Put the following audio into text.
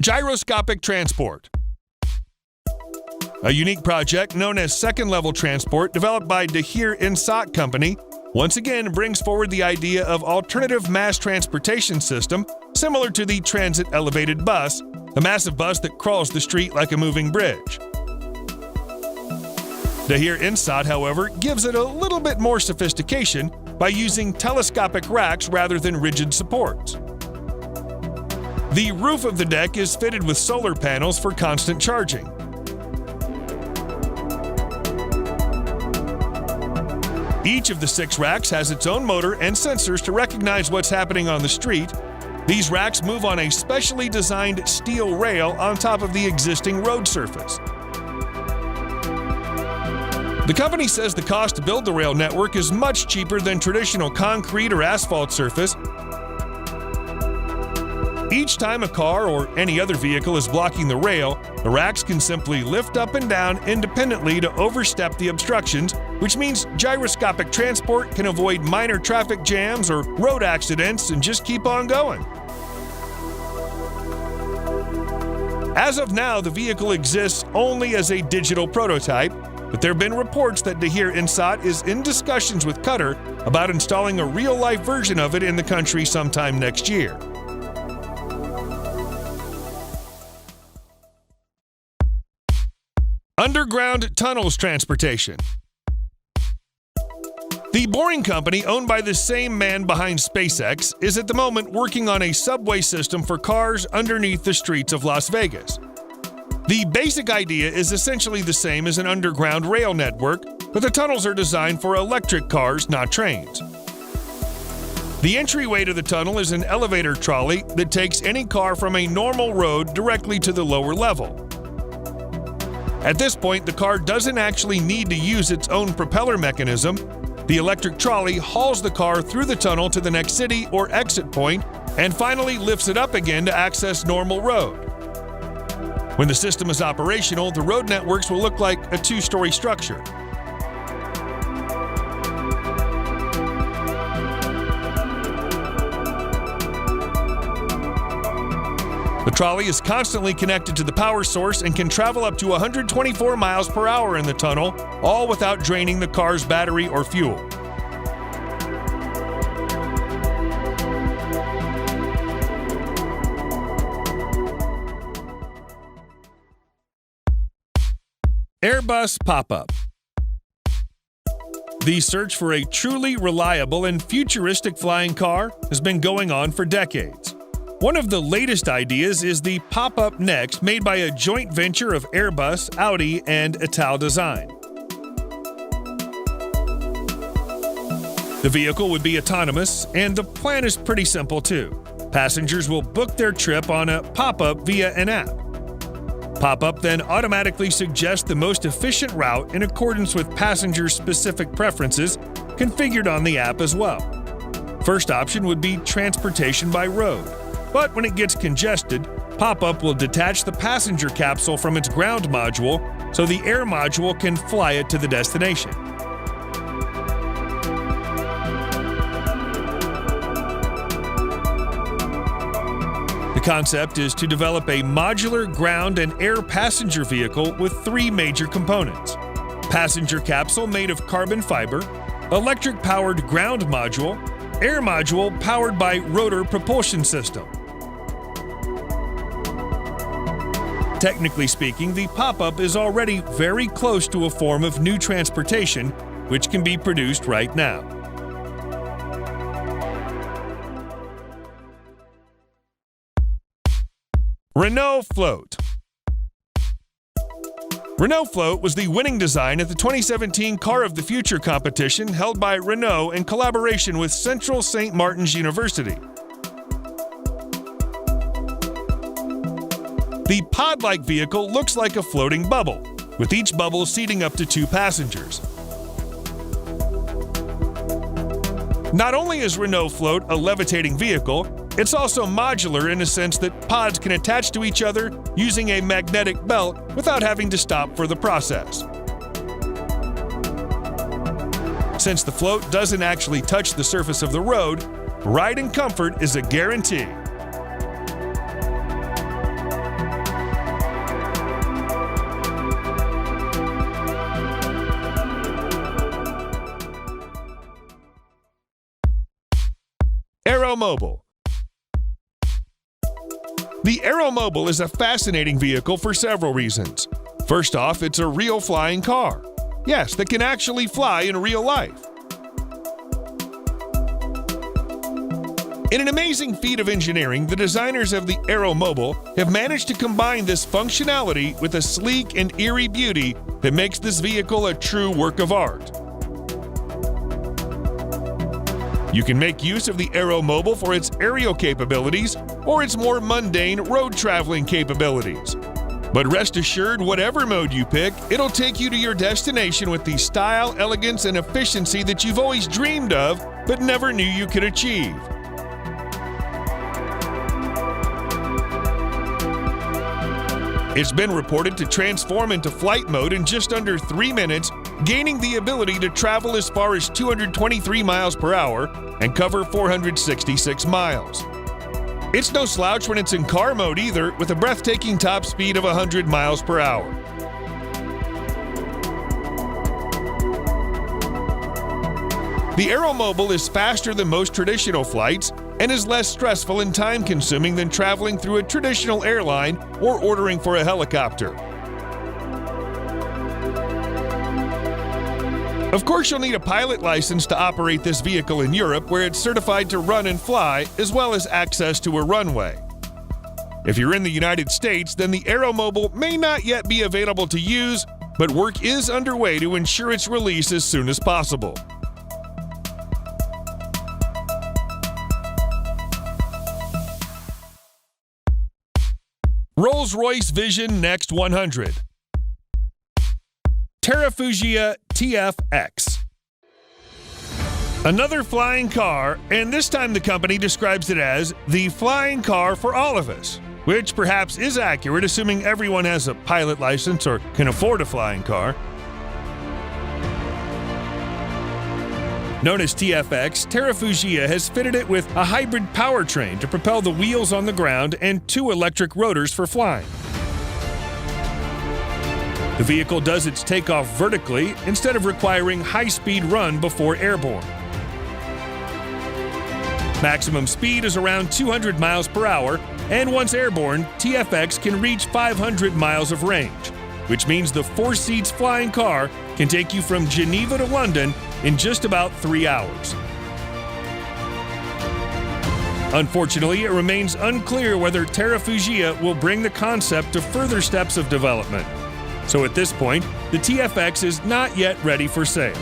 Gyroscopic Transport. A unique project known as second-level transport developed by Dahir Insaat Company once again brings forward the idea of alternative mass transportation system similar to the transit elevated bus, a massive bus that crawls the street like a moving bridge. Dahir Insaat, however, gives it a little bit more sophistication by using telescopic racks rather than rigid supports. The roof of the deck is fitted with solar panels for constant charging. Each of the 6 racks has its own motor and sensors to recognize what's happening on the street. These racks move on a specially designed steel rail on top of the existing road surface. The company says the cost to build the rail network is much cheaper than traditional concrete or asphalt surface. Each time a car or any other vehicle is blocking the rail, the racks can simply lift up and down independently to overstep the obstructions, which means gyroscopic transport can avoid minor traffic jams or road accidents and just keep on going. As of now, the vehicle exists only as a digital prototype, but there have been reports that Dahir Insaat is in discussions with Qatar about installing a real-life version of it in the country sometime next year. Underground tunnels transportation. The Boring Company, owned by the same man behind SpaceX, is at the moment working on a subway system for cars underneath the streets of Las Vegas. The basic idea is essentially the same as an underground rail network, but the tunnels are designed for electric cars, not trains. The entryway to the tunnel is an elevator trolley that takes any car from a normal road directly to the lower level. At this point, the car doesn't actually need to use its own propeller mechanism. The electric trolley hauls the car through the tunnel to the next city or exit point and finally lifts it up again to access normal road. When the system is operational, the road networks will look like a 2-story structure. The trolley is constantly connected to the power source and can travel up to 124 miles per hour in the tunnel, all without draining the car's battery or fuel. Airbus pop-up. The search for a truly reliable and futuristic flying car has been going on for decades. One of the latest ideas is the Pop-Up Next, made by a joint venture of Airbus, Audi, and Ital Design. The vehicle would be autonomous, and the plan is pretty simple too. Passengers will book their trip on a pop-up via an app. Pop-up then automatically suggests the most efficient route in accordance with passengers' specific preferences, configured on the app as well. First option would be transportation by road. But when it gets congested, Pop-Up will detach the passenger capsule from its ground module so the air module can fly it to the destination. The concept is to develop a modular ground and air passenger vehicle with 3 major components: passenger capsule made of carbon fiber, electric-powered ground module, air module powered by rotor propulsion system. Technically speaking, the Pop-Up is already very close to a form of new transportation, which can be produced right now. Renault Float. Renault Float was the winning design at the 2017 Car of the Future competition held by Renault in collaboration with Central St. Martin's University. The pod-like vehicle looks like a floating bubble, with each bubble seating up to 2 passengers. Not only is Renault Float a levitating vehicle, it's also modular in the sense that pods can attach to each other using a magnetic belt without having to stop for the process. Since the float doesn't actually touch the surface of the road, ride and comfort is a guarantee. Aeromobile. The Aeromobile is a fascinating vehicle for several reasons. First off, it's a real flying car. Yes, that can actually fly in real life. In an amazing feat of engineering, the designers of the Aeromobile have managed to combine this functionality with a sleek and eerie beauty that makes this vehicle a true work of art. You can make use of the Aeromobile for its aerial capabilities or its more mundane road traveling capabilities. But rest assured, whatever mode you pick, it'll take you to your destination with the style, elegance, and efficiency that you've always dreamed of but never knew you could achieve. It's been reported to transform into flight mode in just under 3 minutes, gaining the ability to travel as far as 223 miles per hour and cover 466 miles. It's no slouch when it's in car mode either, with a breathtaking top speed of 100 miles per hour. The Aeromobile is faster than most traditional flights and is less stressful and time-consuming than traveling through a traditional airline or ordering for a helicopter. Of course, you'll need a pilot license to operate this vehicle in Europe, where it's certified to run and fly, as well as access to a runway. If you're in the United States, then the Aeromobile may not yet be available to use, but work is underway to ensure its release as soon as possible. Rolls-Royce Vision Next 100. Terrafugia TFX. Another flying car, and this time the company describes it as the flying car for all of us, which perhaps is accurate, assuming everyone has a pilot license or can afford a flying car. Known as TFX, Terrafugia has fitted it with a hybrid powertrain to propel the wheels on the ground and 2 electric rotors for flying. The vehicle does its takeoff vertically instead of requiring high-speed run before airborne. Maximum speed is around 200 miles per hour, and once airborne, TFX can reach 500 miles of range, which means the 4 seats flying car can take you from Geneva to London in just about 3 hours. Unfortunately, it remains unclear whether Terrafugia will bring the concept to further steps of development. So at this point, the TFX is not yet ready for sale.